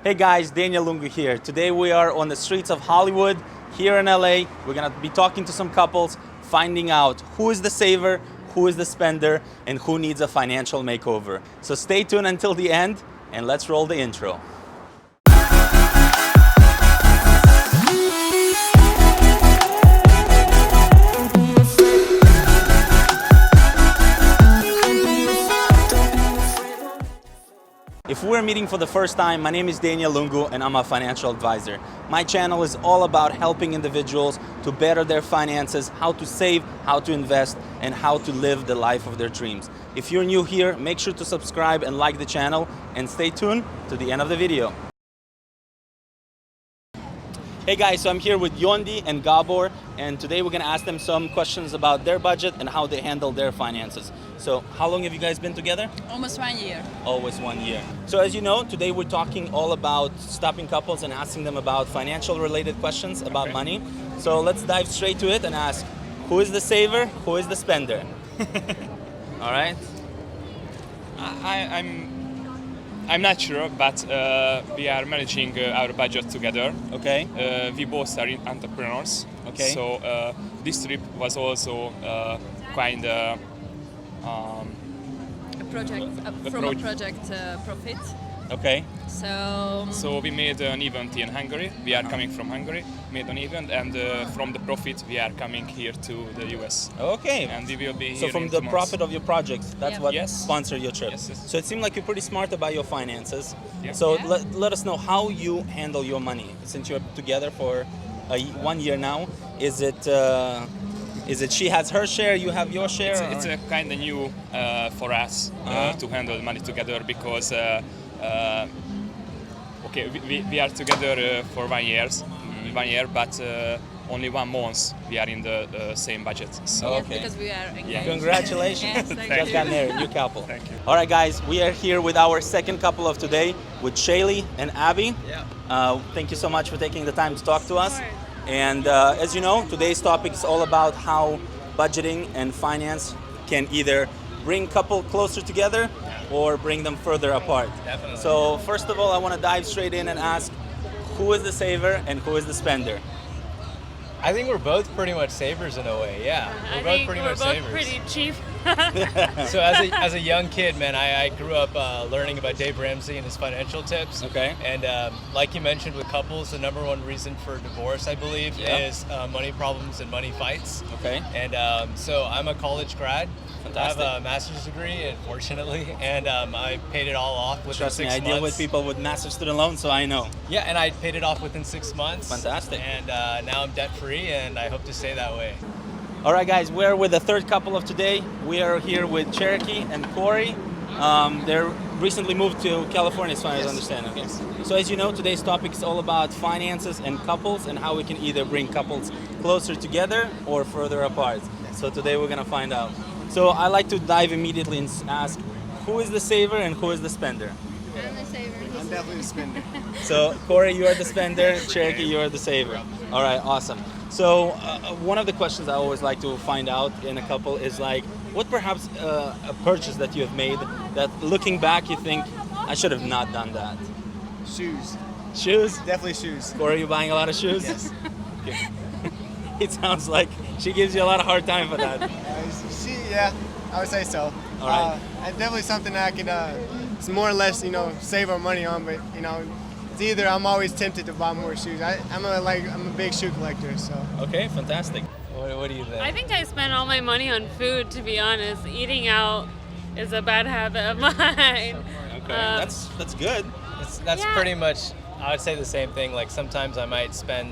Hey guys, Daniel Lungu here. Today we are on the streets of Hollywood here in LA. We're gonna be talking to some couples, finding out who is the saver, who is the spender, and who needs a financial makeover. So stay tuned until the end and let's roll the intro. If we're meeting for the first time, my name is Daniel Lungu and I'm a financial advisor. My channel is all about helping individuals to better their finances, how to save, how to invest, and how to live the life of their dreams. If you're new here, make sure to subscribe and like the channel and stay tuned to the end of the video. Hey guys, so I'm here with Yondi and Gabor, and today we're gonna ask them some questions about their budget and how they handle their finances. So how long have you guys been together? Almost 1 year. Always 1 year. So as you know, today we're talking all about stopping couples and asking them about financial related questions about money. So let's dive straight to it and ask, who is the saver, who is the spender? All right? I'm not sure, but we are managing our budget together. Okay. We both are entrepreneurs. Okay. So this trip was also kind of A project from a project profit. Okay. So we made an event in Hungary. We are coming from Hungary, made an event, and from the profit we are coming here to the US. Okay. And we will be So here from in the 2 months. profit of your projects, that's Yeah. what Yes. sponsored your trip. Yes, yes. So it seemed like you're pretty smart about your finances. Yeah. So Yeah. let us know how you handle your money. Since you're together for 1 year now, is it she has her share, you have your share? It's a kind of new for us to handle money together because we are together for 1 year, but only 1 month we are in the same budget. So yes, Okay. because we are engaged. Congratulations. Yes, thank Just you. got married, new couple. Thank you. All right, guys, we are here with our second couple of today with Shaylee and Abby. Thank you so much for taking the time to talk to us. And as you know, today's topic is all about how budgeting and finance can either bring couple closer together or bring them further apart. Definitely. So first of all, I want to dive straight in and ask, who is the saver and who is the spender? I think we're both pretty much savers in a way. Yeah, I we're both think pretty we're much both savers. pretty cheap. So as a young kid, man, I grew up learning about Dave Ramsey and his financial tips. Okay. And like you mentioned with couples, the number one reason for divorce, I believe, Yeah. is money problems and money fights. Okay. And so I'm a college grad. Fantastic. I have a master's degree, unfortunately, and I paid it all off within Trust me, 6 I months. deal with people with massive student loans, so I know. Yeah, and I paid it off within 6 months. Fantastic. And now I'm debt free, and I hope to stay that way. All right, guys, we're with the third couple of today. We are here with Cherokee and Corey. They're recently moved to California, as far as I understand. Okay. So as you know, today's topic is all about finances and couples and how we can either bring couples closer together or further apart. So today we're gonna find out. So I like to dive immediately and ask, who is the saver and who is the spender? I'm the saver. I'm definitely the spender. So Corey, you are the spender. Cherokee, you are the saver. All right, awesome. So one of the questions I always like to find out in a couple is like, what perhaps a purchase that you have made that looking back you think, I should have not done that? Shoes. Shoes? Definitely shoes. Corey, you buying a lot of shoes? Yes. Okay. It sounds like she gives you a lot of hard time for that. Yeah, I would say so. All right. And definitely something that I could, it's more or less, save our money on. But it's either I'm always tempted to buy more shoes. I'm a big shoe collector, so. Okay, fantastic. What do you think? I think I spend all my money on food, to be honest. Eating out is a bad habit of mine. Okay, that's good. That's Yeah. pretty much, I would say the same thing. Like sometimes I might spend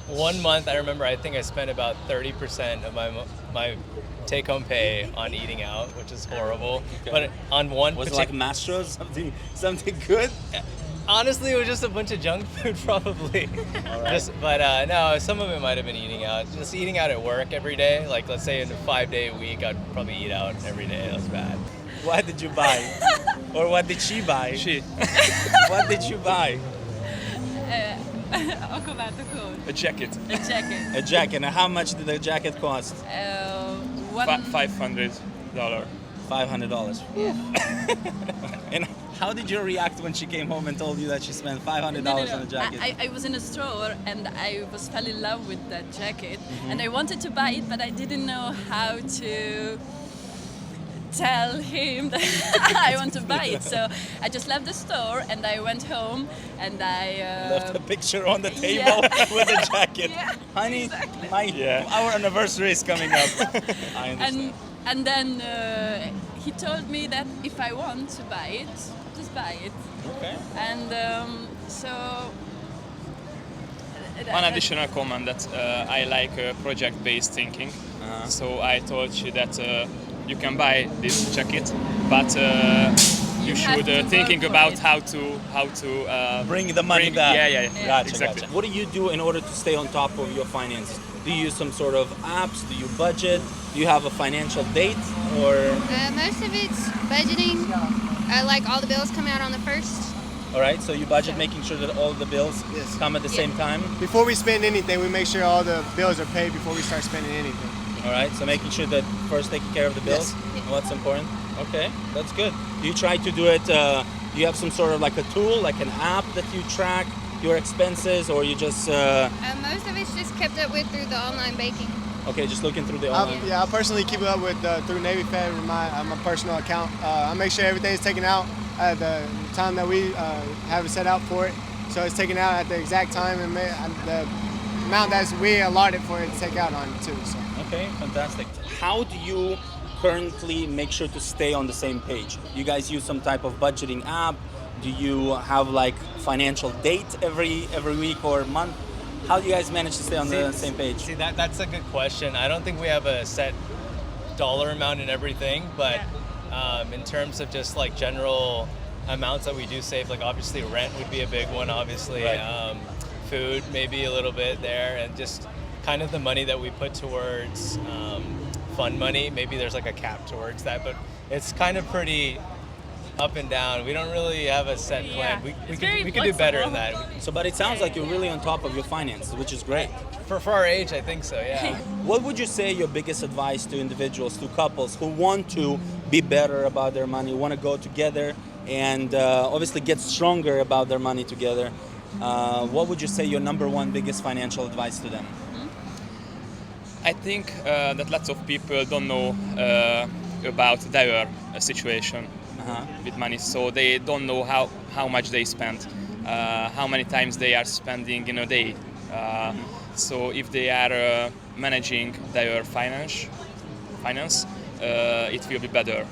1 month. I remember I think I spent about 30% of my take-home pay on eating out, which is horrible. Okay. But on one Was it like particular, Mastro's, something good? honestly, it was just a bunch of junk food probably. All right. But no, some of it might have been eating out. Just eating out at work every day. Like let's say in a 5-day week, I'd probably eat out every day. That was bad. What did you buy? Or what did she buy? She What did you buy? a jacket, A jacket. A jacket. And how much did the jacket cost? One. $500. $500. And How did you react when she came home and told you that she spent $500 on a jacket? I was in a store and I was fell in love with that jacket, Mm-hmm. and I wanted to buy it, but I didn't know how to tell him that I want to buy it. So I just left the store and I went home and I Left a picture on the table with a jacket. Yeah, Honey, Yeah. our anniversary is coming up. I understand. and then he told me that if I want to buy it, just buy it. Okay. And so One additional comment that I like project-based thinking. So I told you that you can buy this jacket, but you have should to work thinking for about it. how to Bring the money back. Yeah. Gotcha, Exactly. gotcha. What do you do in order to stay on top of your finances? Do you use some sort of apps? Do you budget? Do you have a financial date? Or Most of it's budgeting. Like all the bills come out on the first. all right, so you budget making sure that all the bills Yes. come at the same time. Before we spend anything, we make sure all the bills are paid before we start spending anything. All right, so making sure that first taking care of the bills. What's important? Okay, that's good. Do you try to do it? Do you have some sort of like a tool, like an app that you track your expenses, or you just Most of it's just kept up with through the online banking. okay, just looking through the I online? personally keep it up with through Navy Fed with my personal account. I make sure everything's taken out at the time that we have it set out for it. So it's taken out at the exact time and the amount that we allotted for it to take out on too. So. Okay, fantastic. How do you currently make sure to stay on the same page? You guys use some type of budgeting app? Do you have like financial date every week or month? How do you guys manage to stay on the same page? See, that's a good question. I don't think we have a set dollar amount in everything, but in terms of just like general amounts that we do save, like obviously rent would be a big one, obviously. Right. Food, maybe a little bit there, and just kind of the money that we put towards fund money. Maybe there's like a cap towards that, but it's kind of pretty up and down. We don't really have a set plan. We could do better in that. So, but it sounds like you're really on top of your finances, which is great. For our age, I think so, yeah. What would you say your biggest advice to individuals, to couples who want to be better about their money, want to go together and obviously get stronger about their money together? What would you say your number one biggest financial advice to them? I think that lots of people don't know about their situation with money, so they don't know how much they spend, how many times they are spending in a day. So if they are managing their finance, it will be better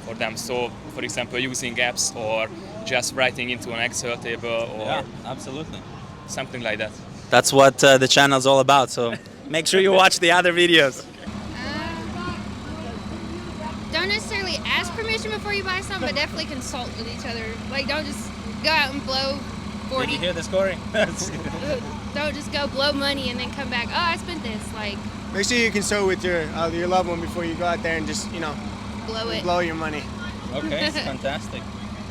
for them. So, for example, using apps or just writing into an Excel table or Yeah, absolutely. something like that. That's what the channel's all about. So make sure you watch the other videos. Don't necessarily ask permission before you buy something, but definitely consult with each other. Like, don't just go out and blow Did 40. you hear this, Corey? Don't just go blow money and then come back. Oh, I spent this. Like, Make sure you consult with your loved one before you go out there and just blow it. blow your money. Okay, fantastic.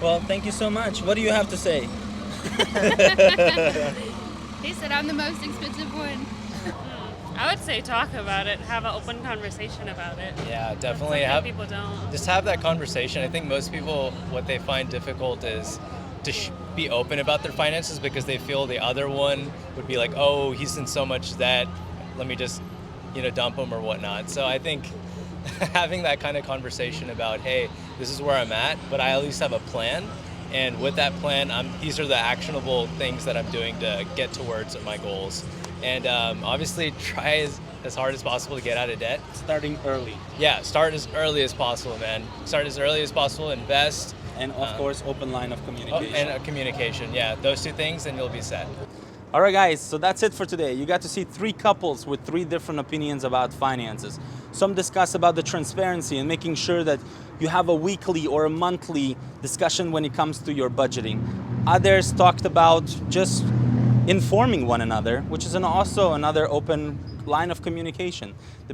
Well, thank you so much. What do you have to say? He said I'm the most expensive one. I would say talk about it, have an open conversation about it. Yeah, definitely. Some people don't. Just have that conversation. I think most people, what they find difficult is to be open about their finances because they feel the other one would be like, oh, he's in so much debt, let me just, dump him or whatnot. So I think having that kind of conversation about, hey, this is where I'm at, but I at least have a plan. And with that plan, these are the actionable things that I'm doing to get towards my goals. And obviously try as hard as possible to get out of debt. Starting early. Yeah, start as early as possible, man. Start as early as possible, invest. And of course, open line of communication. And communication, yeah. Those two things, and you'll be set. All right, guys, so that's it for today. You got to see 3 couples with 3 different opinions about finances. Some discuss about the transparency and making sure that you have a weekly or a monthly discussion when it comes to your budgeting. Others talked about just informing one another, which is also another open line of communication. The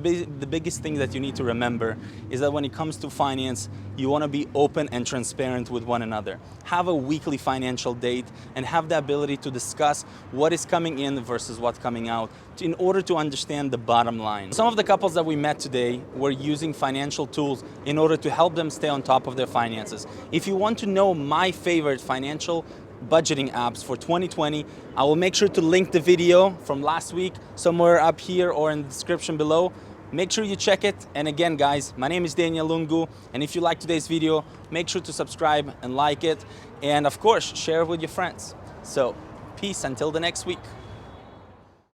biggest thing that you need to remember is that when it comes to finance, you want to be open and transparent with one another. Have a weekly financial date and have the ability to discuss what is coming in versus what's coming out in order to understand the bottom line. Some of the couples that we met today were using financial tools in order to help them stay on top of their finances. If you want to know my favorite financial budgeting apps for 2020, I will make sure to link the video from last week somewhere up here or in the description below. Make sure you check it. And again, guys, my name is Daniel Lungu, and if you like today's video, make sure to subscribe and like it, and of course share it with your friends. So peace until the next week.